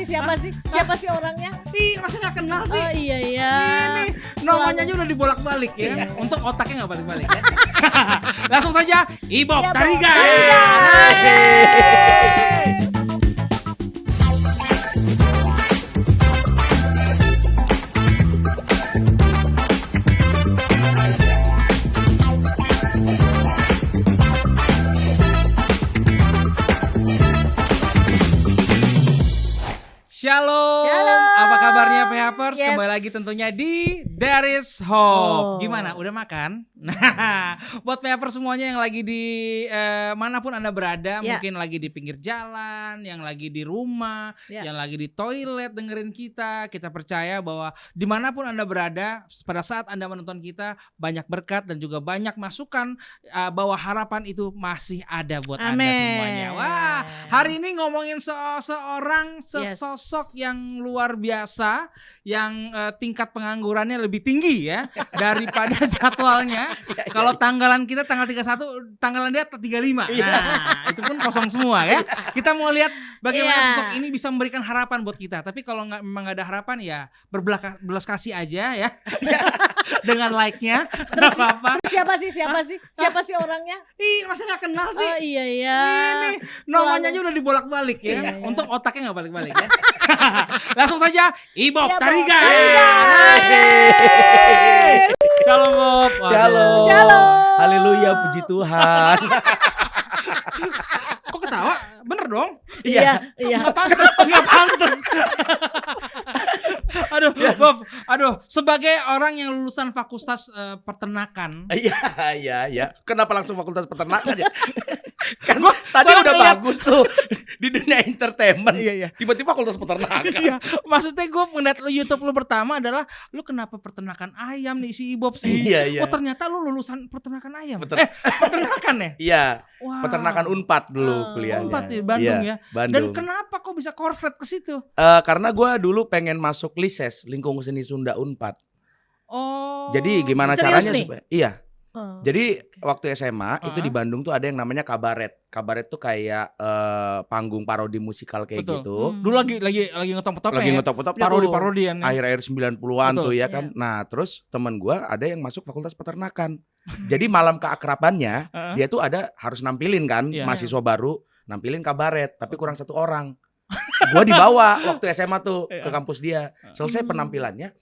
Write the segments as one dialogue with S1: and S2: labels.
S1: Siapa sih? Siapa sih orangnya?
S2: Ih, masa nggak kenal sih?
S1: Oh iya.
S2: Ini namanya aja udah dibolak-balik ya. Untuk otaknya nggak balik-balik ya. Langsung saja, Ibob
S1: Ya, Bob.
S2: Tarigan. Shalom.
S1: Shalom.
S2: Apa kabarnya PHPers?
S1: Yes.
S2: Kembali lagi tentunya di There is Hope.
S1: Oh.
S2: Gimana? Udah makan? Nah, buat PHPers semuanya yang lagi di manapun Anda berada,
S1: Ya.
S2: mungkin lagi di pinggir jalan, yang lagi di rumah,
S1: Ya.
S2: yang lagi di toilet dengerin kita percaya bahwa dimanapun Anda berada, pada saat Anda menonton kita, banyak berkat dan juga banyak masukan bahwa harapan itu masih ada buat Anda
S1: Amin.
S2: semuanya. Wah, hari ini ngomongin seorang sesosok yang luar biasa, yang tingkat penganggurannya lebih tinggi ya daripada jadwalnya. Kalau tanggalan kita tanggal 31, tanggalan dia 35. Nah, itu pun kosong semua ya. Kita mau lihat bagaimana
S1: Iya.
S2: sosok ini bisa memberikan harapan buat kita. Tapi kalau memang nggak ada harapan ya berbelas kasih aja ya. Dengan like-nya, nggak apa-apa.
S1: Siapa sih orangnya?
S2: Ih, masa nggak kenal sih?
S1: Oh iya.
S2: Ini namanya aja udah dibolak-balik ya.
S1: Iya.
S2: Untuk otaknya nggak balik-balik ya. Langsung saja, Ibob
S1: Ya, Bob.
S2: Tarigan.
S1: Tarigan.
S2: Shalom Bob. Waduh.
S3: Shalom.
S1: Shalom.
S3: Haleluya, puji Tuhan.
S2: Kok ketawa? Bener dong?
S1: Iya.
S2: Nggak pantas. Aduh, Bob. Aduh, sebagai orang yang lulusan fakultas peternakan.
S3: Iya. Kenapa langsung fakultas peternakan ya? Kan tadi
S2: soalnya
S3: udah
S2: ngeliat-
S3: bagus tuh di dunia entertainment.
S2: Iya.
S3: Tiba-tiba fakultas peternakan.
S2: Iya, maksudnya gue ngeliat YouTube lu pertama adalah lu kenapa peternakan ayam nih si Ibob sih?
S3: Iya.
S2: Oh ternyata lu lulusan peternakan ayam.
S3: Peternakan.
S2: Peternakan ya?
S3: Iya,
S2: Wow.
S3: peternakan Unpad dulu kuliahnya.
S2: Unpad di Bandung
S3: Iya,
S2: ya.
S3: Bandung.
S2: Dan kenapa kok bisa korslet ke situ?
S3: Karena gue dulu pengen masuk LISES, Lingkung Seni Sunda Unpad.
S2: Oh.
S3: Jadi gimana
S1: Serius
S3: caranya
S1: nih?
S3: supaya? Iya.
S1: Oh.
S3: Jadi waktu SMA itu di Bandung tuh ada yang namanya kabaret. Kabaret tuh kayak panggung parodi musikal kayak
S2: Betul.
S3: gitu.
S2: Dulu lagi ngetop-ngetopnya
S3: Lagi
S2: ya?
S3: ngetop-ngetop
S2: Parodi-parodian ya?
S3: akhir-akhir 90-an
S2: Betul.
S3: tuh ya kan. Nah, terus temen gua ada yang masuk fakultas peternakan. Jadi malam keakrabannya dia tuh harus nampilin kan,
S2: Iya.
S3: mahasiswa baru nampilin kabaret, tapi kurang satu orang. Gua dibawa waktu SMA tuh ke kampus dia. Selesai penampilannya,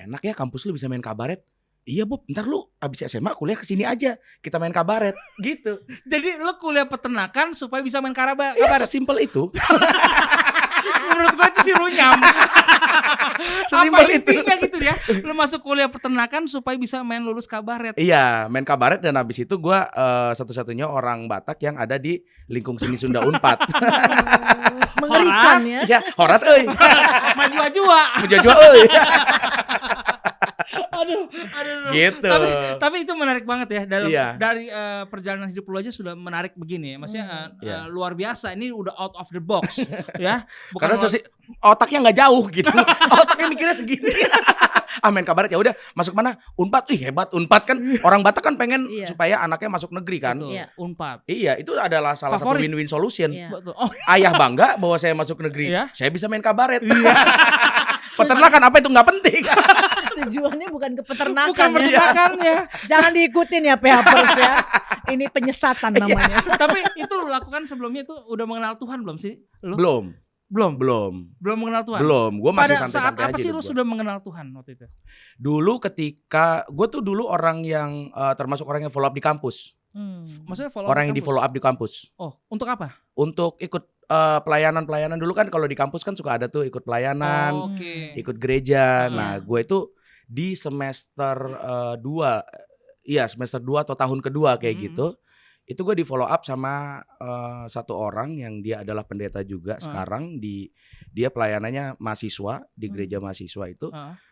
S3: enak ya kampus lu bisa main kabaret. Iya Bob, ntar lu abis SMA kuliah kesini aja, kita main kabaret gitu.
S2: Jadi lu kuliah peternakan supaya bisa main
S3: Iya,
S2: kabaret.
S3: sesimpel itu.
S2: Menurut gue itu sih runyam.
S3: Sesimpel
S2: Apa
S3: itu.
S2: intinya gitu ya? Lu masuk kuliah peternakan supaya bisa main lulus kabaret.
S3: Iya, main kabaret dan habis itu gua satu-satunya orang Batak yang ada di Lingkung Seni Sunda Unpad.
S1: Mengerikan
S2: Horas.
S1: ya.
S3: Ya, Horas euy.
S2: Maju-maju.
S3: Menjajah euy.
S2: Aduh.
S3: Gitu.
S2: Tapi itu menarik banget ya dari perjalanan hidup lu aja sudah menarik begini ya. Maksudnya
S3: Iya.
S2: luar biasa. Ini udah out of the box ya.
S3: Karena otaknya nggak jauh gitu. Otaknya mikirnya segini. Main kabaret ya udah masuk mana? Unpad. Ih hebat Unpad kan. Orang Batak kan pengen
S1: Iya.
S3: supaya anaknya masuk negeri kan.
S2: Betul,
S1: Iya.
S2: Unpad.
S3: Iya, itu adalah salah
S2: Favorit.
S3: satu win-win solution.
S1: Iya.
S2: Betul. Oh,
S3: Ayah bangga bahwa saya masuk negeri.
S2: Iya.
S3: Saya bisa main kabaret. Peternakan apa itu nggak penting.
S1: Tujuannya bukan ke peternakan
S2: bukan
S1: ya.
S2: peternakannya.
S1: Jangan diikutin ya PHPers ya. Ini penyesatan namanya.
S2: Tapi itu lu lakukan sebelumnya itu udah mengenal Tuhan belum sih? Lu?
S3: Belum.
S2: Belum mengenal Tuhan.
S3: Gue masih
S2: Pada saat
S3: santai-santai
S2: apa
S3: aja
S2: sih lu
S3: hidup gua.
S2: sudah mengenal Tuhan waktu itu?
S3: Dulu ketika gue tuh dulu orang yang termasuk orang yang follow up di kampus.
S2: Maksudnya follow
S3: Orang yang di follow up di kampus.
S2: Oh, untuk apa?
S3: Untuk ikut pelayanan dulu kan kalau di kampus kan suka ada tuh ikut pelayanan,
S2: Oh, oke.
S3: ikut gereja.
S2: Ah.
S3: Nah, gue itu di semester 2, semester 2 atau tahun kedua kayak gitu. Itu gue di follow up sama satu orang yang dia adalah pendeta juga sekarang dia pelayanannya mahasiswa di gereja mahasiswa itu.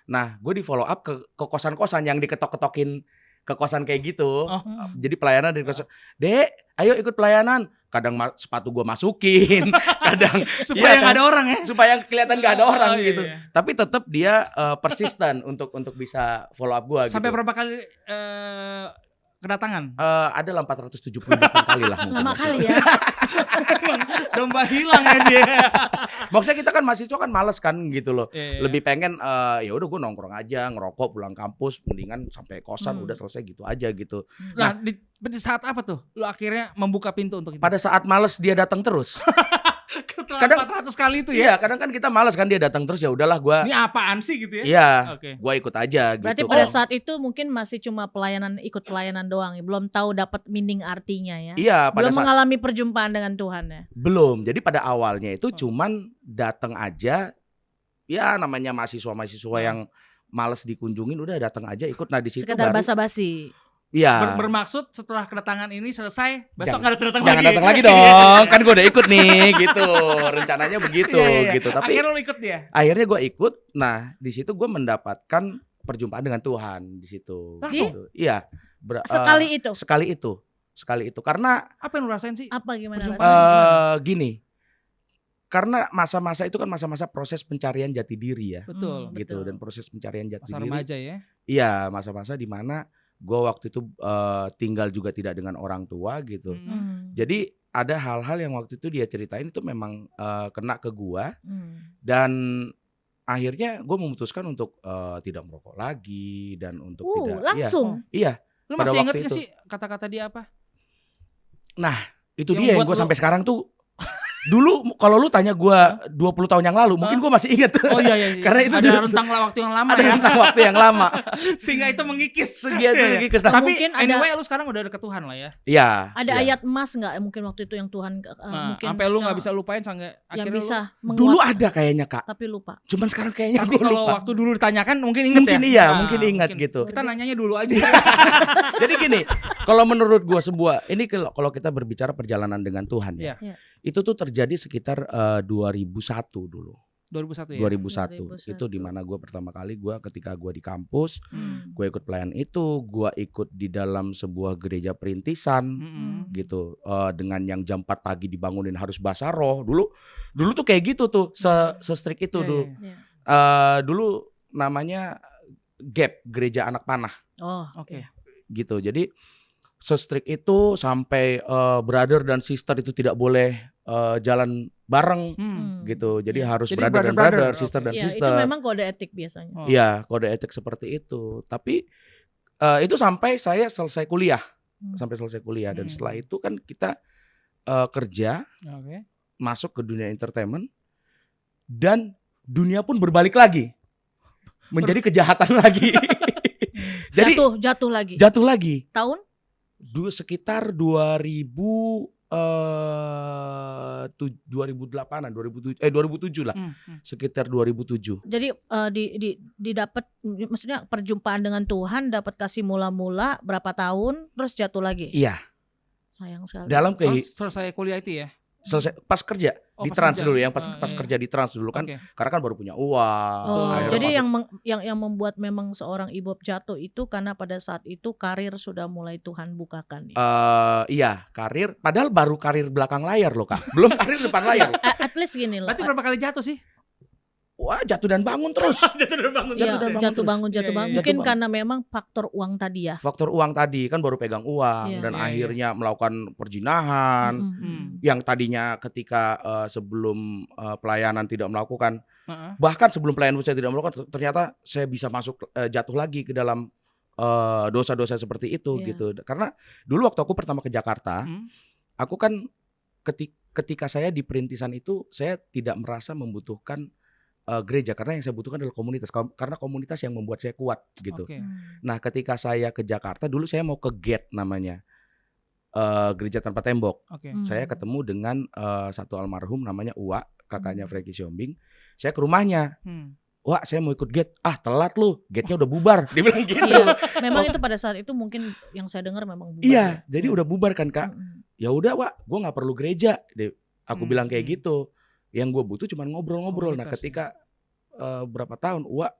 S3: Nah, gue di follow up ke kosan-kosan yang diketok-ketokin ke kosan kayak gitu. Jadi pelayanan dari kosan. Dek, ayo ikut pelayanan. Kadang sepatu gue masukin, kadang
S2: Supaya
S3: iya
S2: nggak
S3: kan?
S2: ada orang ya.
S3: Supaya kelihatan gak ada orang
S2: Oh, iya,
S3: gitu.
S2: iya.
S3: Tapi tetap dia persisten untuk bisa follow up gue.
S2: Sampai
S3: gitu.
S2: berapa kali kedatangan.
S3: Adalah 478 kali lah mungkin.
S1: Lama kali ya.
S2: Domba hilang ya dia.
S3: Maksudnya kita kan mahasiswa kan males kan gitu loh.
S2: Iya.
S3: Lebih pengen ya udah gue nongkrong aja, ngerokok pulang kampus, mendingan sampai kosan udah selesai gitu aja gitu.
S2: Nah, di saat apa tuh lu akhirnya membuka pintu untuk itu?
S3: Pada saat males dia datang terus.
S2: Setelah
S3: kadang-
S2: 400 kali itu
S3: Iya,
S2: ya.
S3: kadang kan kita males kan dia datang terus, ya udahlah gue.
S2: Ini apaan sih gitu ya?
S3: Iya,
S2: Oke.
S3: gue ikut aja
S1: Berarti
S3: gitu.
S1: pada saat itu mungkin masih cuma ikut pelayanan doang ya. Belum tahu dapat meaning artinya ya.
S3: Iya, pada
S1: Belum
S3: saat
S1: mengalami perjumpaan dengan Tuhan ya.
S3: belum. Jadi pada awalnya itu cuman datang aja. Ya namanya mahasiswa yang males dikunjungin, udah datang aja ikut. Nah di situ
S1: Sekedar
S3: baru
S1: basa-basi.
S3: iya.
S2: Bermaksud setelah kedatangan ini selesai, besok
S3: Jangan-
S2: nggak datang
S3: Jangan
S2: lagi.
S3: datang lagi dong, kan gue udah ikut nih gitu. Rencananya begitu
S2: Iya.
S3: gitu. Tapi
S2: Akhirnya lu ikut dia.
S3: akhirnya gue ikut. Nah di situ gue mendapatkan perjumpaan dengan Tuhan di situ.
S2: Langsung?
S3: Gitu. Iya.
S1: Sekali itu.
S3: Sekali itu. Karena
S2: Apa yang lu rasain sih?
S1: Apa gimana
S2: Perjumpaan.
S1: rasanya?
S3: gini. Karena masa-masa itu kan masa-masa proses pencarian jati diri ya.
S2: Betul.
S3: Gitu.
S1: Betul.
S3: Dan proses pencarian jati
S2: Masa
S3: diri.
S2: remaja ya.
S3: Iya, masa-masa di mana gue waktu itu tinggal juga tidak dengan orang tua gitu. Jadi ada hal-hal yang waktu itu dia ceritain itu memang kena ke gua, dan akhirnya gue memutuskan untuk tidak merokok lagi dan untuk tidak.
S1: Langsung.
S3: Iya.
S2: Lu
S3: Pada
S2: masih inget
S3: waktu
S2: gak
S3: itu.
S2: sih kata-kata dia apa?
S3: Itu
S2: Yang
S3: dia yang
S2: buat
S3: gue
S2: lu-
S3: sampai sekarang tuh. Dulu kalau lu tanya gua 20 tahun yang lalu, mungkin gue masih inget.
S2: Oh iya.
S3: Karena itu
S2: ada
S3: juga-
S2: rentang waktu yang lama
S3: Ada
S2: ya.
S3: tentang waktu yang lama.
S2: Sehingga itu mengikis.
S3: Segitu
S2: Iya.
S3: gitu.
S2: Tapi
S1: Mungkin ada-
S2: anyway lu sekarang udah deket Tuhan lah ya.
S3: Iya.
S1: Ada
S3: iya.
S1: ayat emas nggak mungkin waktu itu yang Tuhan
S2: Nah,
S1: mungkin
S2: sampai lu nggak bisa
S1: secara-
S2: lupain sampai
S1: yang
S2: akhirnya
S1: bisa
S3: Dulu
S1: menguat,
S3: ada kayaknya Kak.
S1: tapi lupa.
S3: Cuman sekarang kayaknya
S2: Tapi
S3: gue
S2: kalau
S3: lupa.
S2: waktu dulu ditanyakan mungkin inget
S3: Mungkin
S2: ya.
S3: iya,
S2: Nah,
S3: mungkin ingat gitu.
S2: Kita nanyanya dulu aja.
S3: Jadi gini, kalau menurut gua ini kalau kita berbicara perjalanan dengan Tuhan ya.
S2: Iya.
S3: Itu tuh terjadi sekitar 2001 dulu.
S2: 2001 ya.
S3: 2001.
S1: 2001.
S3: Itu dimana gua pertama kali ketika gua di kampus,
S2: Hmm.
S3: gua ikut pelayan itu, gua ikut di dalam sebuah gereja perintisan
S2: Mm-mm.
S3: gitu. Dengan yang jam 4 pagi dibangunin harus basah roh. Dulu tuh kayak gitu tuh, se-strict itu
S2: Iya,
S3: dulu.
S2: iya.
S1: Iya.
S3: Dulu namanya GAP, Gereja Anak Panah.
S1: Oh,
S2: Oke.
S3: Gitu. Jadi se-strict itu sampai brother dan sister itu tidak boleh jalan bareng gitu. Jadi
S2: Iya.
S3: harus
S2: Jadi
S3: brother dan
S2: brother-brother,
S3: brother, sister
S2: oke.
S3: dan
S1: Ya, itu
S3: sister.
S1: memang kode etik biasanya.
S2: Oh.
S3: Iya, kode etik seperti itu. Tapi itu sampai saya selesai kuliah, dan setelah itu kan kita kerja,
S2: Oke.
S3: masuk ke dunia entertainment, dan dunia pun berbalik lagi menjadi kejahatan lagi. Jadi
S1: jatuh lagi.
S3: jatuh lagi.
S1: Tahun?
S3: Sekitar 2008-an, 2007 lah. Sekitar 2007.
S1: Jadi didapat, maksudnya perjumpaan dengan Tuhan, dapat kasih mula-mula berapa tahun, terus jatuh lagi.
S3: Iya,
S1: Sayang sekali.
S3: dalam
S2: Selesai kuliah itu ya.
S3: selesai pas kerja
S2: Oh,
S3: di
S2: pas
S3: Trans
S2: kerja.
S3: dulu, yang pas
S2: Iya.
S3: kerja di Trans dulu kan,
S2: Oke.
S3: karena kan baru punya uang.
S1: Oh,
S3: akhirnya
S1: jadi
S3: masuk-
S1: yang membuat memang seorang Ibob jatuh itu karena pada saat itu karir sudah mulai Tuhan bukakan. Ya?
S3: Iya, karir, padahal baru karir belakang layar loh Kak, belum karir depan layar.
S1: At least gini loh.
S2: Berarti berapa kali jatuh sih?
S3: Wah, jatuh dan bangun terus.
S2: Jatuh dan bangun.
S1: Iya,
S3: jatuh dan bangun
S1: jatuh
S3: terus.
S1: bangun.
S2: Iya, iya,
S1: Mungkin
S3: jatuh bangun.
S1: karena memang faktor uang tadi ya.
S3: Faktor uang tadi kan baru pegang uang,
S1: Iya.
S3: dan
S2: Iya, iya.
S3: akhirnya melakukan perjinahan.
S1: Mm-mm.
S3: Yang tadinya ketika sebelum pelayanan tidak melakukan,
S2: Heeh.
S3: bahkan sebelum pelayanan saya tidak melakukan, ternyata saya bisa masuk jatuh lagi ke dalam dosa-dosa seperti itu.
S1: Iya.
S3: Gitu. Karena dulu waktu aku pertama ke Jakarta, aku kan ketika saya di perintisan itu, saya tidak merasa membutuhkan gereja, karena yang saya butuhkan adalah komunitas, karena komunitas yang membuat saya kuat gitu.
S2: Oke.
S3: Nah ketika saya ke Jakarta dulu, saya mau ke GATE namanya, gereja tanpa tembok.
S2: Oke.
S3: Saya ketemu dengan satu almarhum namanya Uwa, kakaknya
S1: Hmm.
S3: Frankie Siombing. Saya ke rumahnya,
S2: Hmm.
S3: Wah saya mau ikut GATE. Ah telat lu, GATE-nya udah bubar. Dia bilang gitu.
S1: Iya, memang itu pada saat itu mungkin yang saya dengar memang bubar.
S3: Iya,
S1: ya.
S3: jadi udah bubar kan Kak.
S1: Mm-mm.
S3: Ya udah Wak, gue nggak perlu gereja. Aku bilang kayak
S2: Hmm.
S3: gitu. Yang gue butuh cuma ngobrol-ngobrol. Nah
S2: Komunitas,
S3: ketika berapa tahun Wak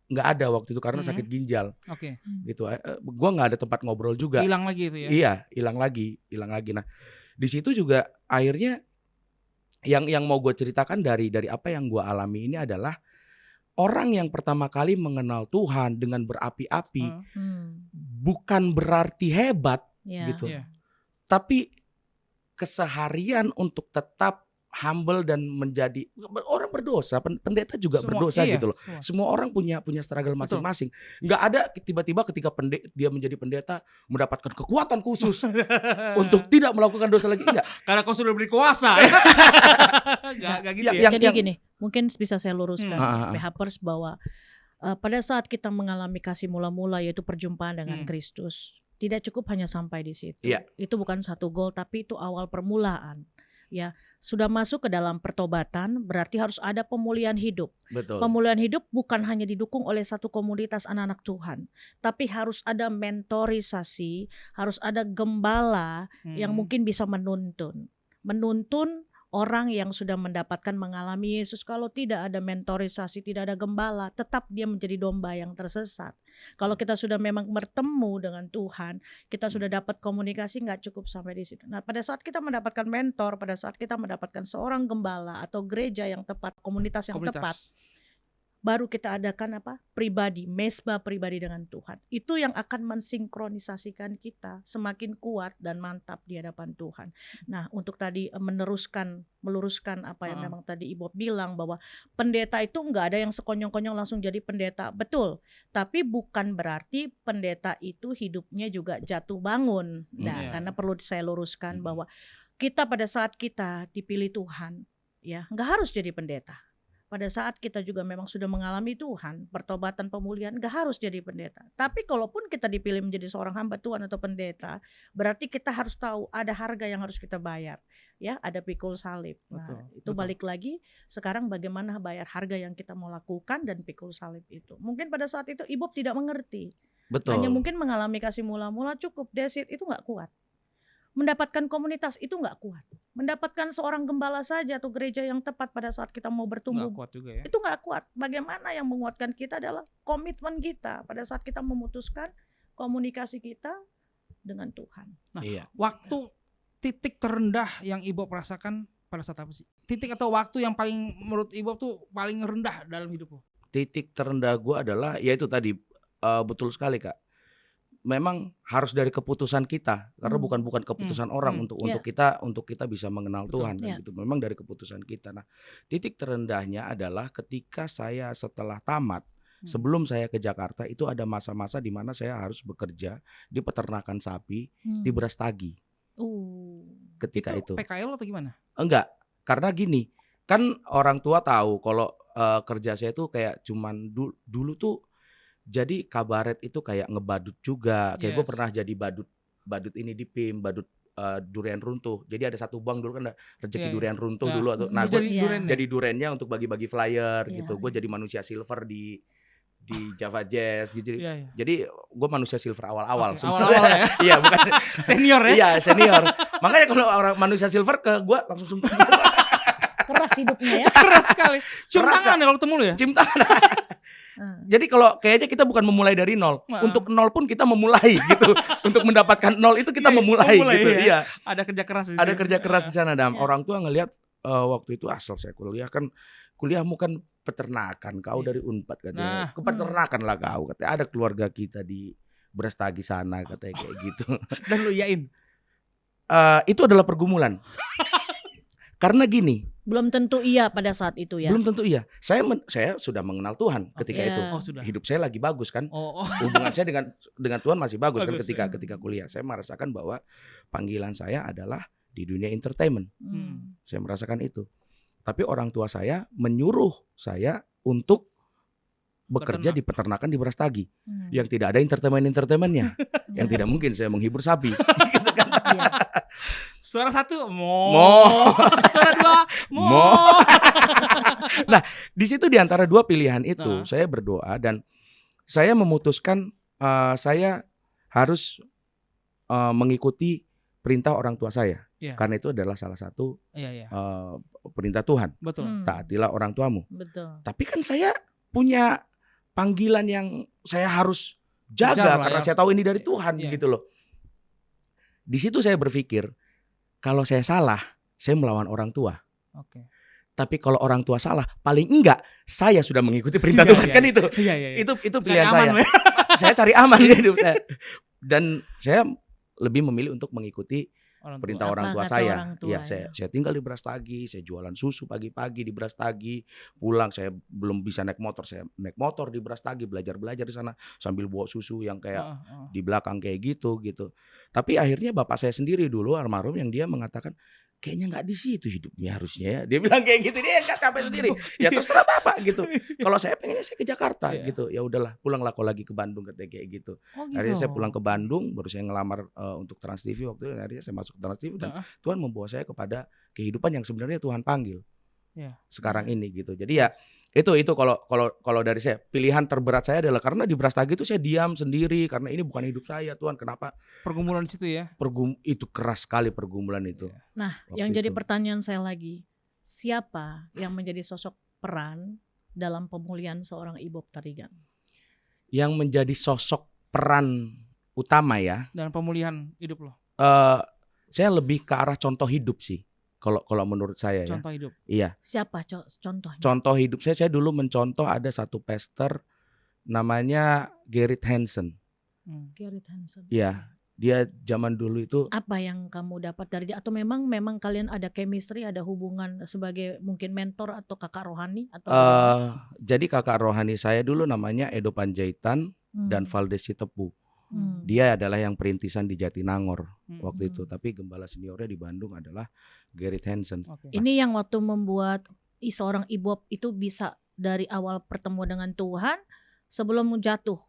S3: nggak ada waktu itu karena sakit ginjal
S2: Oke.
S3: gitu. Gue nggak ada tempat ngobrol juga.
S2: Hilang lagi itu ya.
S3: Iya, hilang lagi. Nah, di situ juga akhirnya yang mau gue ceritakan dari apa yang gue alami ini adalah orang yang pertama kali mengenal Tuhan dengan berapi-api,
S1: Hmm.
S3: bukan berarti hebat
S1: Ya.
S3: gitu.
S2: Iya.
S3: Tapi keseharian untuk tetap humble dan menjadi orang berdosa, pendeta juga berdosa
S2: iya,
S3: gitu loh. Semua orang punya struggle masing-masing. Nggak ada tiba-tiba ketika dia menjadi pendeta mendapatkan kekuatan khusus untuk tidak melakukan dosa lagi, enggak.
S2: Karena kau sudah beri kuasa. Enggak gitu ya.
S1: Jadi gini, mungkin bisa saya luruskan
S3: Hmm.
S1: PHPers bahwa pada saat kita mengalami kasih mula-mula yaitu perjumpaan dengan Kristus, tidak cukup hanya sampai di situ.
S3: Iya.
S1: Itu bukan satu gol, tapi itu awal permulaan. Ya, sudah masuk ke dalam pertobatan, berarti harus ada pemulihan hidup.
S3: Betul.
S1: Pemulihan hidup bukan hanya didukung oleh satu komunitas anak-anak Tuhan, tapi harus ada mentorisasi, harus ada gembala yang mungkin bisa menuntun orang yang sudah mendapatkan mengalami Yesus. Kalau tidak ada mentorisasi, tidak ada gembala, tetap dia menjadi domba yang tersesat. Kalau kita sudah memang bertemu dengan Tuhan, kita sudah dapat komunikasi, nggak cukup sampai di situ. Nah, pada saat kita mendapatkan mentor, pada saat kita mendapatkan seorang gembala atau gereja yang tepat, komunitas yang tepat, baru kita adakan pribadi, mesbah pribadi dengan Tuhan. Itu yang akan mensinkronisasikan kita semakin kuat dan mantap di hadapan Tuhan. Nah, untuk tadi meluruskan apa yang memang tadi Ibu bilang, bahwa pendeta itu nggak ada yang sekonyong-konyong langsung jadi pendeta. Betul, tapi bukan berarti pendeta itu hidupnya juga jatuh bangun. Nah, karena perlu saya luruskan bahwa kita pada saat kita dipilih Tuhan, ya nggak harus jadi pendeta. Pada saat kita juga memang sudah mengalami Tuhan, pertobatan, pemulihan, gak harus jadi pendeta. Tapi kalaupun kita dipilih menjadi seorang hamba Tuhan atau pendeta, berarti kita harus tahu ada harga yang harus kita bayar. Ya, ada pikul salib. Nah, itu balik lagi, sekarang bagaimana bayar harga yang kita mau lakukan dan pikul salib itu. Mungkin pada saat itu Ibu tidak mengerti.
S3: Betul.
S1: Hanya mungkin mengalami kasih mula-mula cukup, that's it, itu gak kuat. Mendapatkan komunitas itu nggak kuat. Mendapatkan seorang gembala saja atau gereja yang tepat pada saat kita mau bertumbuh,
S2: Nggak kuat juga ya.
S1: itu nggak kuat. Bagaimana yang menguatkan kita adalah komitmen kita pada saat kita memutuskan komunikasi kita dengan Tuhan.
S2: Nah,
S3: Iya.
S2: waktu titik terendah yang Ibu rasakan pada saat apa sih? Titik atau waktu yang paling menurut Ibu tuh paling rendah dalam hidup lo?
S3: Titik terendah gue adalah ya itu tadi, betul sekali Kak. Memang harus dari keputusan kita, karena bukan keputusan orang untuk kita bisa mengenal Tuhan gitu. Memang dari keputusan kita. Nah, titik terendahnya adalah ketika saya setelah tamat, sebelum saya ke Jakarta itu ada masa-masa di mana saya harus bekerja di peternakan sapi di Brastagi. Ketika itu.
S2: PKL atau gimana?
S3: Enggak, karena gini, kan orang tua tahu kalau kerja saya itu kayak cuman dulu tuh. Jadi kabaret itu kayak ngebadut juga. Kayak gue pernah jadi badut ini di PIM, badut durian runtuh. Jadi ada satu bank dulu kan rezeki durian runtuh dulu. Nah, gue jadi durennya untuk bagi-bagi flyer gitu. Gue jadi manusia silver di Java Jazz gitu. Jadi gue manusia silver awal-awal.
S2: Awal-awal ya?
S3: Iya, bukan
S2: senior ya?
S3: Iya, senior. Makanya kalau orang manusia silver ke gue langsung sumpah.
S1: Keras hidupnya ya.
S2: Keras sekali. Cium
S3: Keras,
S2: tangan ya kalau ketemu lu ya?
S3: Cium tangan. Jadi kalau kayaknya kita bukan memulai dari nol. Untuk nol pun kita memulai gitu. Untuk mendapatkan nol itu kita memulai gitu.
S2: Ya.
S3: Iya.
S2: Ada kerja keras di
S3: Ada kerja keras di sana. Dan orang tua ngelihat waktu itu asal saya kuliahmu kan peternakan, kau dari Unpad katanya. Ke peternakan lah kau, katanya ada keluarga kita di Brastagi sana katanya kayak gitu.
S2: Dan lu iyain?
S3: Itu adalah pergumulan. Karena gini,
S1: belum tentu iya pada saat itu ya.
S3: Belum tentu iya. Saya sudah mengenal Tuhan ketika itu.
S2: Sudah.
S3: Hidup saya lagi bagus kan. Hubungan saya dengan Tuhan masih bagus kan ketika kuliah. Saya merasakan bahwa panggilan saya adalah di dunia entertainment. Saya merasakan itu. Tapi orang tua saya menyuruh saya untuk bekerja di peternakan di Brastagi. Yang tidak ada entertainmentnya. Yang tidak mungkin saya menghibur sapi. Gitu kan.
S2: Suara satu mo. Suara dua mo.
S3: Nah, di situ di antara dua pilihan itu saya berdoa dan saya memutuskan saya harus mengikuti perintah orang tua saya. Karena itu adalah salah satu perintah Tuhan.
S2: Betul.
S3: Taatilah orang tuamu.
S1: Betul.
S3: Tapi kan saya punya panggilan yang saya harus jaga karena saya tahu ini dari Tuhan gitu loh. Di situ saya berpikir, kalau saya salah, saya melawan orang tua. Tapi kalau orang tua salah, paling enggak saya sudah mengikuti perintah Tuhan kan itu. Itu pilihan saya. Saya cari aman di hidup saya. Dan saya lebih memilih untuk mengikuti
S2: Orang tua.
S3: perintah orang
S1: Apa
S3: tua
S1: kata
S3: saya.
S1: orang tua,
S3: Iya,
S1: ya.
S3: saya tinggal di Brastagi, saya jualan susu pagi-pagi di Brastagi. Pulang saya belum bisa naik motor, saya naik motor di Brastagi, belajar di sana sambil bawa susu yang kayak di belakang kayak gitu. Tapi akhirnya bapak saya sendiri dulu almarhum yang dia mengatakan kayaknya nggak di situ hidupnya harusnya ya. Dia bilang kayak gitu, dia nggak capek sendiri. Ya terserah bapak gitu. Kalau saya pengennya saya ke Jakarta gitu. Ya udahlah, pulanglah kau lagi ke Bandung katanya kayak gitu.
S2: Oh, gitu.
S3: Akhirnya saya pulang ke Bandung, baru saya ngelamar untuk Trans TV waktu itu. Akhirnya saya masuk ke Trans TV dan Tuhan membawa saya kepada kehidupan yang sebenarnya Tuhan panggil sekarang ini gitu. Jadi ya itu kalau dari saya pilihan terberat saya adalah karena di Brastagi itu saya diam sendiri karena ini bukan hidup saya. Tuhan kenapa
S2: Pergumulan situ ya.
S3: itu keras sekali pergumulan itu.
S1: Nah,
S3: Waktu
S1: yang jadi
S3: itu.
S1: pertanyaan saya lagi, siapa yang menjadi sosok peran dalam pemulihan seorang Ibob Tarigan?
S3: Yang menjadi sosok peran utama ya.
S2: Dalam pemulihan hidup lo.
S3: Saya lebih ke arah contoh hidup sih. Kalau menurut saya
S2: Contoh hidup.
S3: Iya.
S1: Siapa contohnya?
S3: Contoh hidup saya dulu mencontoh ada satu pastor namanya Gerrit Hansen.
S1: Gerrit Hansen.
S3: Iya, dia zaman dulu itu
S1: Apa yang kamu dapat dari dia? Atau memang kalian ada chemistry, ada hubungan sebagai mungkin mentor atau kakak rohani atau
S3: jadi kakak rohani saya dulu namanya Edo Panjaitan dan Valdes Sitepu. Dia adalah yang perintisan di Jatinangor waktu itu, tapi gembala seniornya di Bandung adalah Gerrit Hansen.
S1: Ini yang waktu membuat seorang Ibob itu bisa dari awal bertemu dengan Tuhan sebelum jatuh.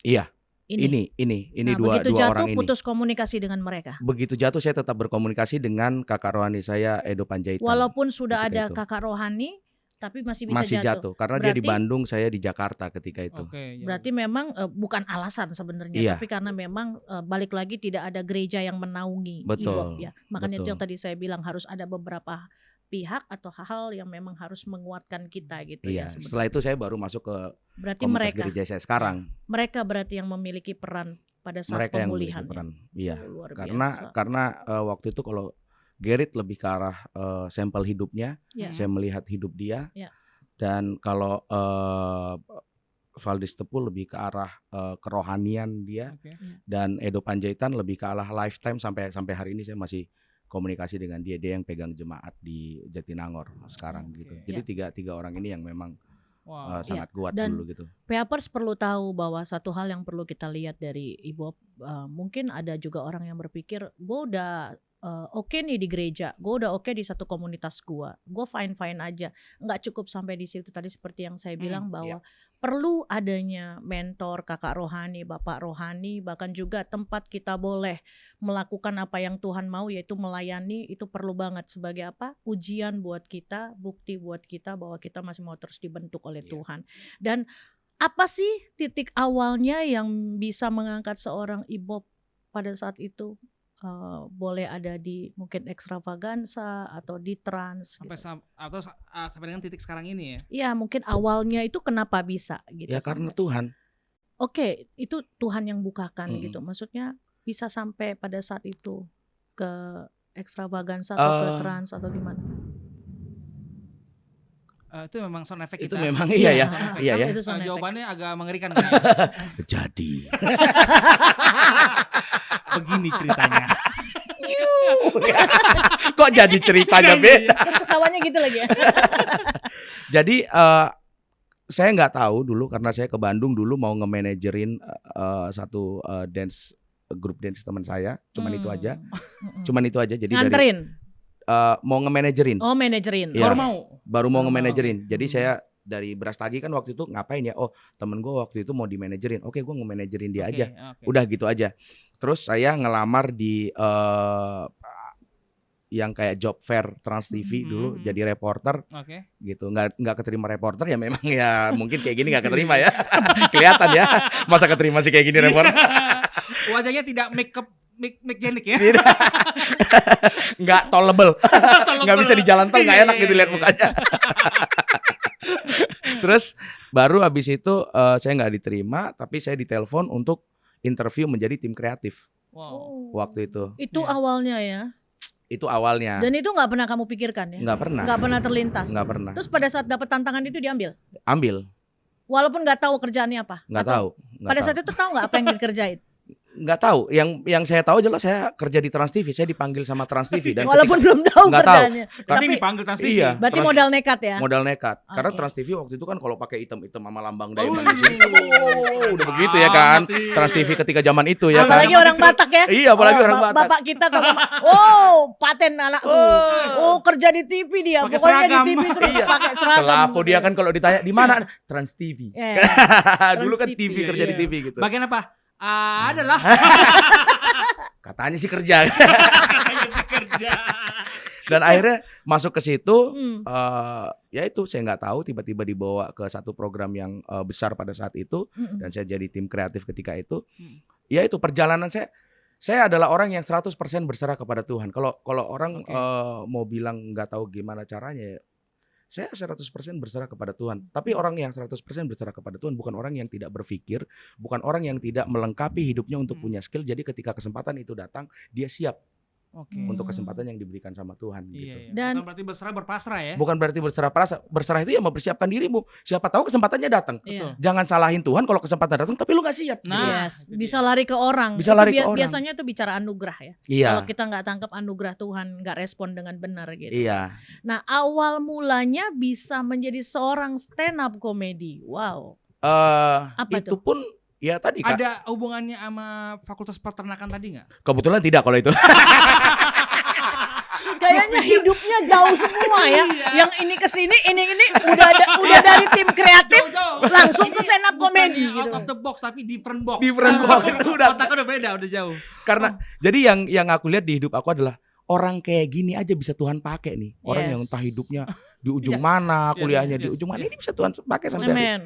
S3: Iya. Ini
S1: Nah,
S3: dua
S1: begitu
S3: orang
S1: jatuh
S3: ini.
S1: putus komunikasi dengan mereka.
S3: Begitu jatuh saya tetap berkomunikasi dengan kakak rohani saya Edo Panjaitan.
S1: Walaupun sudah
S3: ketika
S1: ada
S3: itu.
S1: kakak rohani, tapi masih bisa
S3: jatuh karena dia di
S1: Berarti-
S3: Bandung, saya di Jakarta ketika itu.
S1: Berarti memang bukan alasan sebenarnya,
S3: Iya.
S1: tapi karena memang balik lagi tidak ada gereja yang menaungi
S3: Betul,
S1: Ibob ya. Makanya itu
S3: betul.
S1: yang tadi saya bilang harus ada beberapa pihak atau hal yang memang harus menguatkan kita gitu
S3: Iya.
S1: ya. Sebenarnya.
S3: Setelah itu saya baru masuk ke
S1: Berarti
S3: komunitas gereja saya sekarang.
S1: mereka berarti yang memiliki peran pada saat
S3: Mereka yang
S1: pemulihan.
S3: memiliki peran. Iya.
S1: Oh, luar
S3: Karena
S1: biasa.
S3: waktu itu kalau Gerrit lebih ke arah sampel hidupnya,
S1: Ya.
S3: saya melihat hidup dia.
S1: Ya.
S3: Dan kalau Valdes Tepu lebih ke arah kerohanian dia, dan Edo Panjaitan lebih ke arah lifetime sampai hari ini saya masih komunikasi dengan dia yang pegang jemaat di Jatinangor sekarang gitu. Jadi tiga orang ini yang memang sangat kuat
S1: Dan
S3: dulu gitu.
S1: Peapers perlu tahu bahwa satu hal yang perlu kita lihat dari Ibob, mungkin ada juga orang yang berpikir gue udah oke nih di gereja, gue udah oke di satu komunitas gue fine aja, nggak cukup sampai di situ. Tadi seperti yang saya bilang bahwa perlu adanya mentor, kakak rohani, bapak rohani, bahkan juga tempat kita boleh melakukan apa yang Tuhan mau, yaitu melayani. Itu perlu banget sebagai apa? Ujian buat kita, bukti buat kita bahwa kita masih mau terus dibentuk oleh Tuhan. Dan apa sih titik awalnya yang bisa mengangkat seorang Ibob pada saat itu? Boleh ada di mungkin Extravaganza atau di Trans
S2: sampai dengan titik sekarang ini ya.
S1: Iya, mungkin awalnya itu kenapa bisa gitu.
S3: Ya karena Tuhan.
S1: Oke, itu Tuhan yang bukakan gitu. Maksudnya bisa sampai pada saat itu ke Extravaganza atau ke Trans atau gimana?
S2: Itu memang sound effect
S3: Itu
S2: kita.
S3: memang iya ya. Iya ya.
S1: Itu sound effect.
S2: Jawabannya agak mengerikan kayaknya.
S3: Jadi
S2: Begini ceritanya.
S3: kok jadi ceritanya beda.
S1: Terus ketawanya gitu lagi ya.
S3: Jadi saya nggak tahu dulu karena saya ke Bandung dulu mau nge-managerin satu grup dance teman saya, cuman itu aja. Jadi
S1: Nganterin.
S3: mau nge-managerin.
S1: Oh, manajerin.
S3: Iya.
S2: Baru
S3: Baru mau nge-managerin. Jadi saya dari Brastagi kan waktu itu ngapain ya? Oh, temen gue waktu itu mau di-managerin. Oke, gue nge-managerin dia aja. Udah gitu aja. Terus saya ngelamar di yang kayak job fair Trans TV dulu jadi reporter. Gitu. Nggak keterima reporter ya memang ya mungkin kayak gini nggak keterima ya. Kelihatan ya. Masa keterima sih kayak gini reporter.
S2: Wajahnya tidak make jenik ya.
S3: Nggak tolerable. Nggak bisa di jalan tol, nggak enak gitu lihat mukanya. Terus baru habis itu saya nggak diterima, tapi saya ditelepon untuk interview menjadi tim kreatif. Waktu itu.
S1: Itu awalnya ya.
S3: Itu awalnya.
S1: Dan itu nggak pernah kamu pikirkan ya?
S3: Nggak pernah.
S1: Nggak pernah terlintas.
S3: Nggak pernah.
S1: Terus pada saat dapat tantangan itu diambil?
S3: Ambil.
S1: Walaupun nggak tahu kerjaannya apa?
S3: Nggak
S1: Atau
S3: tahu.
S1: Pada saat itu tahu nggak apa yang dikerjain?
S3: nggak tahu. Yang saya tahu adalah saya kerja di Trans TV. Saya dipanggil sama Trans TV dan
S1: Walaupun belum tahu
S3: nggak tahu.
S1: kerjaannya.
S2: Tapi dipanggil Trans TV.
S3: Iya.
S1: Berarti
S3: Trans-
S1: modal nekat ya.
S3: modal nekat. Karena
S1: Oke.
S3: Trans TV waktu itu kan kalau pakai hitam-hitam sama lambang
S2: Oh,
S3: diamond di sini. Udah begitu ya kan. Trans TV ketika zaman itu ya kan.
S1: Apalagi orang Batak ya.
S3: Iya, apalagi orang Batak.
S1: Bapak kita atau mama. Oh, paten anakku. Oh, kerja di TV dia.
S2: Pakai
S1: Pokoknya
S2: seragam.
S1: di TV terus
S3: Iya.
S1: pakai seragam.
S3: Kelapo dia kan kalau ditanya di mana Trans TV. Dulu kan
S1: Trans
S3: TV
S1: TV,
S3: kerja di
S2: iya.
S3: TV gitu.
S2: Bagian apa? Adalah
S3: Katanya sih kerja.
S2: kerja.
S3: Dan akhirnya masuk ke situ.
S1: Hmm.
S3: Ya itu saya nggak tahu tiba-tiba dibawa ke satu program yang besar pada saat itu
S1: Mm-mm.
S3: dan saya jadi tim kreatif ketika itu.
S2: Hmm.
S3: Ya itu perjalanan saya adalah orang yang 100% berserah kepada Tuhan. Kalau orang
S2: Oke.
S3: mau bilang nggak tahu gimana caranya ya saya 100% berserah kepada Tuhan. Tapi orang yang 100% berserah kepada Tuhan bukan orang yang tidak berpikir, bukan orang yang tidak melengkapi hidupnya untuk punya skill. Jadi ketika kesempatan itu datang, dia siap
S2: Oke.
S3: untuk kesempatan yang diberikan sama Tuhan
S2: Iya,
S3: gitu.
S2: iya.
S1: Dan-
S2: Bukan berarti berserah berpasrah ya.
S3: Bukan berarti berserah itu ya mempersiapkan dirimu. Siapa tahu kesempatannya datang.
S1: Iya.
S3: Jangan salahin Tuhan kalau kesempatan datang tapi lu nggak siap.
S2: Nah,
S1: Yes,
S2: itu
S1: bisa
S2: dia.
S1: lari ke orang.
S3: Bisa
S1: Itu
S3: lari ke orang.
S1: Biasanya itu bicara anugerah ya.
S3: Iya.
S1: Kalau kita nggak tangkap anugerah Tuhan, nggak respon dengan benar gitu.
S3: Iya.
S1: Nah, awal mulanya bisa menjadi seorang stand up comedy. Wow. Apa
S3: Itu pun ya tadi Kak.
S2: Ada hubungannya sama Fakultas Peternakan tadi nggak?
S3: Kebetulan tidak kalau itu.
S1: Kayaknya hidupnya jauh semua ya.
S2: Iya.
S1: Yang ini ke sini, ini udah dari tim kreatif langsung ke stand up comedy
S2: Bukannya
S1: gitu.
S2: out of the box tapi different box.
S3: Different box. Udah.
S2: Otaknya udah beda, udah jauh.
S3: Karena jadi yang aku lihat di hidup aku adalah orang kayak gini aja bisa Tuhan pakai nih. Orang
S1: Yes.
S3: yang entah hidupnya di ujung
S2: Iya.
S3: mana,
S2: Yes,
S3: kuliahnya di
S2: yes,
S3: ujung mana,
S2: yes.
S3: ini bisa Tuhan pakai sampai hari.
S1: Amen.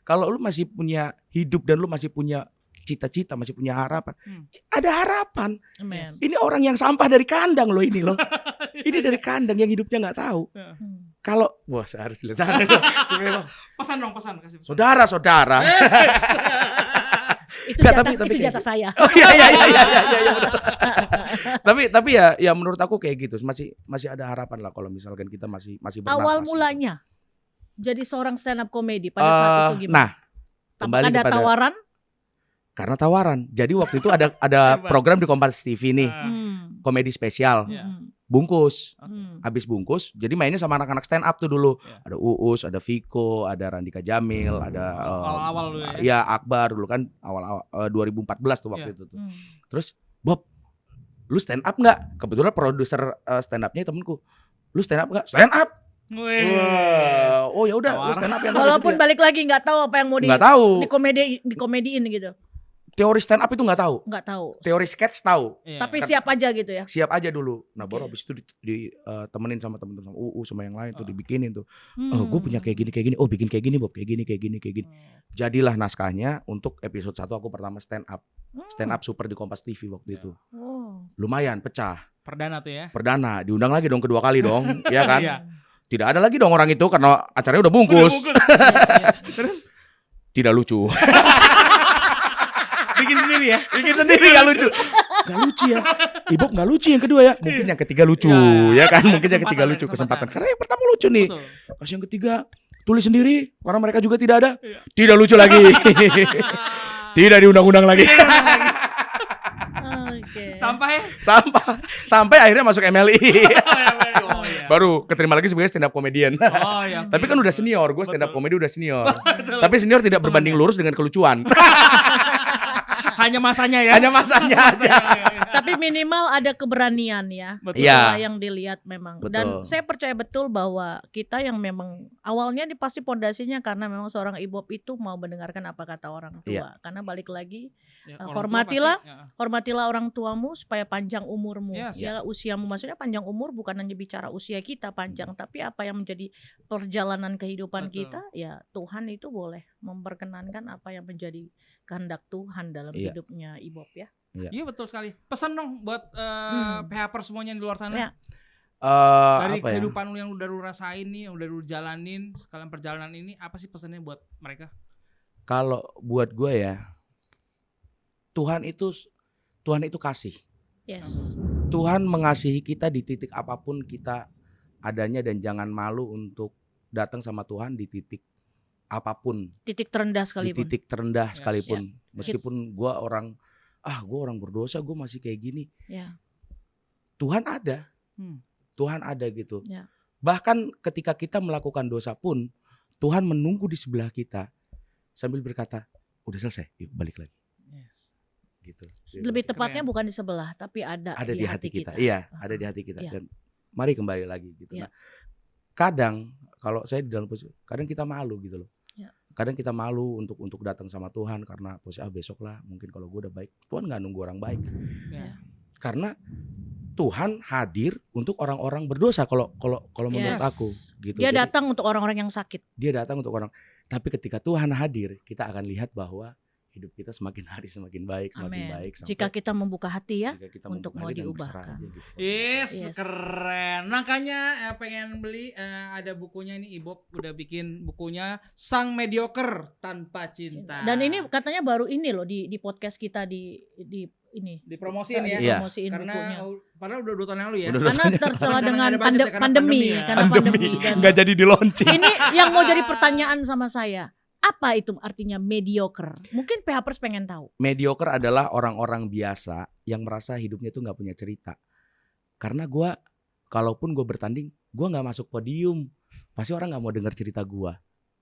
S3: Kalau lu masih punya hidup dan lu masih punya cita-cita, masih punya harapan. Ada harapan.
S1: Amen.
S3: Ini orang yang sampah dari kandang loh ini loh. Ini dari kandang yang hidupnya nggak tahu.
S1: Hmm.
S3: Kalau wah saya harus lihat.
S2: Pesan dong, pesan kasih pesan.
S3: Saudara-saudara.
S1: Itu
S3: Nggak,
S1: jatah,
S3: tapi
S1: itu
S3: kayak
S1: jatah
S3: gitu.
S1: saya.
S3: Oh iya benar. tapi ya menurut aku kayak gitu. Masih ada harapan lah kalau misalkan kita masih bernafas.
S1: Awal mulanya jadi seorang stand up comedy pada saat itu gimana?
S3: Nah, kembali
S1: ada
S3: kepada
S1: tawaran?
S3: karena tawaran. Jadi waktu itu ada program di Kompas TV nih,
S1: Hmm.
S3: komedi spesial,
S2: Iya.
S1: Hmm.
S3: bungkus.
S1: Hmm.
S3: Habis bungkus, jadi mainnya sama anak-anak stand up tuh dulu.
S2: Iya.
S3: Ada Uus, ada Viko, ada Randika Jamil, ada
S2: Awal-awal dulu ya.
S3: Iya, Akbar dulu kan awal 2014 tuh waktu
S2: Iya.
S3: itu tuh.
S1: Hmm.
S3: Terus, Bob, lu stand up nggak? Kebetulan produser stand upnya temenku. Lu stand up nggak? Stand up.
S2: Wih.
S3: Wah, oh ya udah, lu
S2: Tawaran.
S3: stand up yang
S1: Walaupun balik lagi nggak tahu apa yang mau
S3: nggak tahu.
S1: dikomediin gitu,
S3: Teori stand up itu nggak tahu.
S1: nggak tahu.
S3: Teori sketch tahu.
S2: Iya.
S1: Tapi siap aja gitu ya.
S3: Siap aja dulu. Nah, baru
S1: Oke.
S3: habis itu temenin sama temen-temen sama sama yang lain tuh
S2: Oh.
S3: dibikinin tuh.
S1: Hmm.
S3: Oh, gue punya kayak gini. Oh, bikin kayak gini, Bob. Kayak gini. Jadilah naskahnya untuk episode 1 aku pertama stand up. Stand up super di Kompas TV waktu
S2: Ya.
S3: itu.
S1: Oh.
S3: Lumayan pecah.
S2: Perdana tuh ya.
S3: Perdana, diundang lagi dong kedua kali dong, ya kan?
S2: Iya.
S3: Tidak ada lagi dong orang itu karena acaranya udah bungkus.
S2: Udah bungkus. Iya. Terus
S3: Tidak lucu.
S2: bikin sendiri ya.
S3: Bikin sendiri gak lucu. Gak lucu ya. Ibu gak lucu yang kedua ya. Mungkin yang ketiga lucu,
S2: Iya.
S3: ya kan? Mungkin yang ketiga
S2: Kesempatan,
S3: lucu kesempatan.
S2: kesempatan.
S3: Karena yang pertama lucu nih.
S2: Betul.
S3: Pas yang ketiga tulis sendiri karena mereka juga tidak ada.
S2: Iya.
S3: Tidak lucu lagi. Tidak diundang-undang lagi.
S1: Oke.
S2: Sampai
S3: Sampai akhirnya masuk MLI.
S2: Oh iya.
S3: Baru keterima lagi sebagai stand up comedian.
S2: Oh iya.
S3: Tapi kan udah senior, gue stand up
S2: Betul.
S3: comedy udah senior.
S2: Betul.
S3: Tapi senior tidak berbanding lurus dengan kelucuan.
S2: Hanya masanya ya.
S3: Hanya masanya aja.
S1: Tapi minimal ada keberanian ya.
S2: Betul.
S3: Iya.
S1: Itulah yang dilihat memang.
S3: Betul.
S1: Dan saya percaya betul bahwa kita yang memang awalnya pasti pondasinya karena memang seorang ibob itu mau mendengarkan apa kata orang tua.
S3: Iya.
S1: Karena balik lagi
S2: Ya, orang tua
S1: hormatilah.
S2: pasti, ya.
S1: hormatilah orang tuamu supaya panjang umurmu.
S2: Yes.
S1: Ya usiamu maksudnya panjang umur bukan hanya bicara usia kita panjang, tapi apa yang menjadi perjalanan kehidupan
S2: Betul.
S1: kita, ya Tuhan itu boleh memperkenankan apa yang menjadi kehendak Tuhan dalam
S3: Iya.
S1: hidupnya ibob ya.
S2: Iya betul sekali. Pesan dong buat PHPers semuanya di luar sana.
S1: Ya.
S2: Dari
S3: Apa ya?
S2: kehidupan lu yang udah lu rasain nih, yang udah lu jalanin, sekalian perjalanan ini, apa sih pesannya buat mereka?
S3: Kalau buat gue ya, Tuhan itu kasih.
S1: Yes.
S3: Tuhan mengasihi kita di titik apapun kita adanya dan jangan malu untuk datang sama Tuhan di titik apapun,
S1: Titik terendah
S3: di
S1: sekalipun.
S3: titik terendah
S2: Yes.
S3: sekalipun. Meskipun gue orang gue orang berdosa, gue masih kayak gini.
S1: Ya.
S3: Tuhan ada.
S2: Hmm.
S3: Tuhan ada gitu.
S1: Ya.
S3: Bahkan ketika kita melakukan dosa pun, Tuhan menunggu di sebelah kita sambil berkata, udah selesai, yuk balik lagi.
S2: Yes.
S3: Gitu.
S1: Lebih tepatnya
S2: Keren.
S1: bukan di sebelah, tapi ada
S3: di hati kita. Iya, ada di hati kita.
S1: Iya.
S3: Dan mari kembali lagi gitu.
S1: Iya.
S3: Nah, kadang kalau saya di dalam posisi, kadang kita malu gitu loh.
S1: Iya.
S3: Kadang kita malu untuk datang sama Tuhan karena posisi besok lah, mungkin kalau gue udah baik. Tuhan nggak nunggu orang baik.
S2: Ya.
S3: Karena Tuhan hadir untuk orang-orang berdosa kalau menurut
S1: Yes.
S3: aku gitu.
S1: Dia
S3: Jadi,
S1: datang untuk orang-orang yang sakit.
S3: dia datang untuk orang. Tapi ketika Tuhan hadir, kita akan lihat bahwa hidup kita semakin hari semakin baik, semakin
S1: Amin.
S3: baik. sampai
S1: Jika kita membuka hati ya.
S3: jika kita
S1: untuk
S3: membuka
S1: mau
S3: hati dan
S1: diubahkan.
S3: berserah aja gitu.
S2: Yes,
S1: Yes.
S2: keren. Makanya pengen beli ada bukunya ini Ibob udah bikin bukunya Sang Mediocre Tanpa Cinta.
S1: Dan ini katanya baru ini loh di podcast kita di ini.
S2: dipromosiin ya.
S3: Iya.
S1: Promosiin
S2: Karena
S1: bukunya.
S2: padahal udah 2 tahun yang lalu ya.
S3: Udah
S1: Karena tercela
S2: Karena
S1: dengan
S2: nggak ada budget ya, karena
S1: pandemi,
S2: pandemi ya.
S1: karena pandemi. Dan
S3: nggak jadi di launching.
S1: ini yang mau jadi pertanyaan sama saya. Apa itu artinya mediocre? Mungkin PHPers pengen tahu.
S3: Mediocre adalah orang-orang biasa yang merasa hidupnya tuh nggak punya cerita. Karena gue, kalaupun gue bertanding, gue nggak masuk podium, pasti orang nggak mau dengar cerita gue,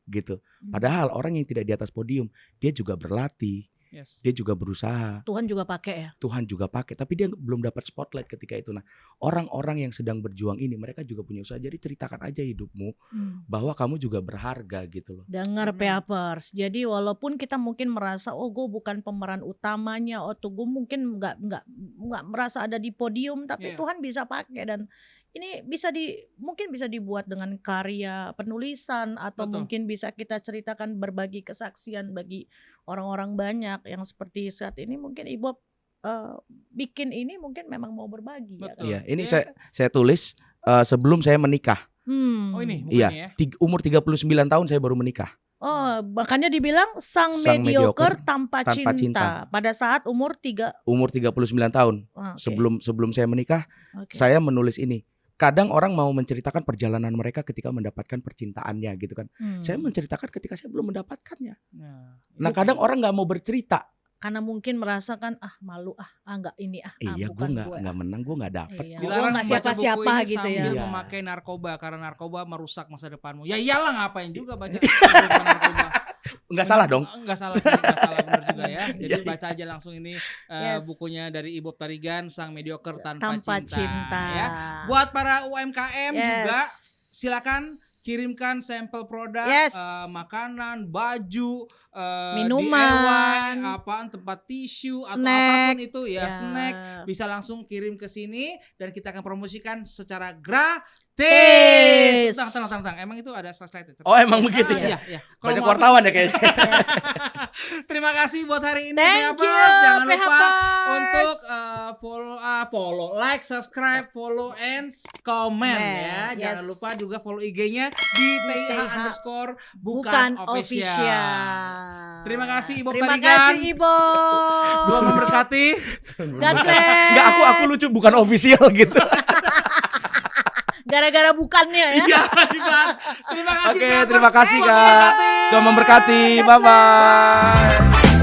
S3: gitu. Padahal orang yang tidak di atas podium, dia juga berlatih,
S2: Yes.
S3: dia juga berusaha.
S1: Tuhan juga pakai ya.
S3: Tuhan juga pakai, tapi dia belum dapat spotlight ketika itu. Nah, orang-orang yang sedang berjuang ini, mereka juga punya usaha. Jadi ceritakan aja hidupmu bahwa kamu juga berharga gitu loh.
S1: Dengar PHPers. Jadi walaupun kita mungkin merasa gue bukan pemeran utamanya, gue mungkin nggak merasa ada di podium, tapi
S2: Iya.
S1: Tuhan bisa pakai dan ini mungkin bisa dibuat dengan karya penulisan atau
S2: Betul.
S1: mungkin bisa kita ceritakan berbagi kesaksian bagi orang-orang banyak yang seperti saat ini mungkin Ibob bikin ini mungkin memang mau berbagi. Ya
S2: Betul.
S1: kan?
S3: Iya, ini
S2: Iya.
S3: saya tulis sebelum saya menikah.
S2: Oh ini
S3: Iya,
S2: bukannya ya.
S3: umur 39 tahun saya baru menikah.
S1: Oh, makanya dibilang sang
S3: Sang
S1: mediocre
S3: mediocre
S1: tanpa
S3: tanpa
S1: cinta.
S3: cinta.
S1: Pada saat umur 3
S3: Umur 39 tahun. Sebelum saya menikah, saya menulis ini. Kadang orang mau menceritakan perjalanan mereka ketika mendapatkan percintaannya gitu kan. Saya menceritakan ketika saya belum mendapatkannya. Nah, kadang orang nggak mau bercerita.
S1: karena mungkin merasakan malu enggak ini
S3: Iya, gue
S1: bukan
S3: nggak menang, gue nggak dapet.
S1: Iya.
S3: kok.
S1: Dilarang nggak
S2: membaca
S1: siapa-siapa
S2: buku ini
S1: gitu ya.
S2: sambil
S3: Iya.
S2: memakai narkoba karena narkoba merusak masa depanmu. Ya iyalah ngapain juga baca narkoba.
S3: Nggak salah dong.
S2: Enggak salah sih, enggak salah benar juga ya. Jadi
S3: Iya.
S2: baca aja langsung ini
S1: Yes.
S2: bukunya dari Ibob Tarigan Sang Mediocre
S1: tanpa
S2: Tanpa
S1: cinta.
S2: ya. Buat para UMKM
S1: Yes.
S2: juga silakan kirimkan sampel produk
S1: Yes.
S2: makanan, baju,
S1: Minuman.
S2: DIY, apaan tempat tisu atau
S1: Snack.
S2: apapun itu ya,
S1: Ya.
S2: snack bisa langsung kirim ke sini dan kita akan promosikan secara
S1: Tes.
S2: gratis. Tentang. Emang itu ada slide.
S3: Oh, emang begitu
S2: Iya,
S3: ya?
S2: iya.
S3: Banyak
S2: Kalau mau
S3: wartawan ya kayaknya.
S1: Yes.
S2: Terima kasih buat hari ini
S1: Thank you,
S2: PHPers. Jangan lupa
S1: PHPers.
S2: untuk follow, like, subscribe, follow, and comment ya. Jangan
S1: Yes.
S2: lupa juga follow IG-nya di TIH_ bukan official. Terima kasih Ibob
S1: Terima
S2: Tarigan.
S1: kasih Ibo.
S2: Gua memberkati.
S1: God bless.
S3: Enggak, aku lucu bukan official gitu.
S1: Gara-gara bukannya ya.
S2: Iya, dibahas. Terima kasih.
S3: Oke,
S2: PHPers.
S3: terima kasih
S2: Tuhan
S3: Kak.
S2: memberkati.
S3: Tuhan memberkati. Bye bye.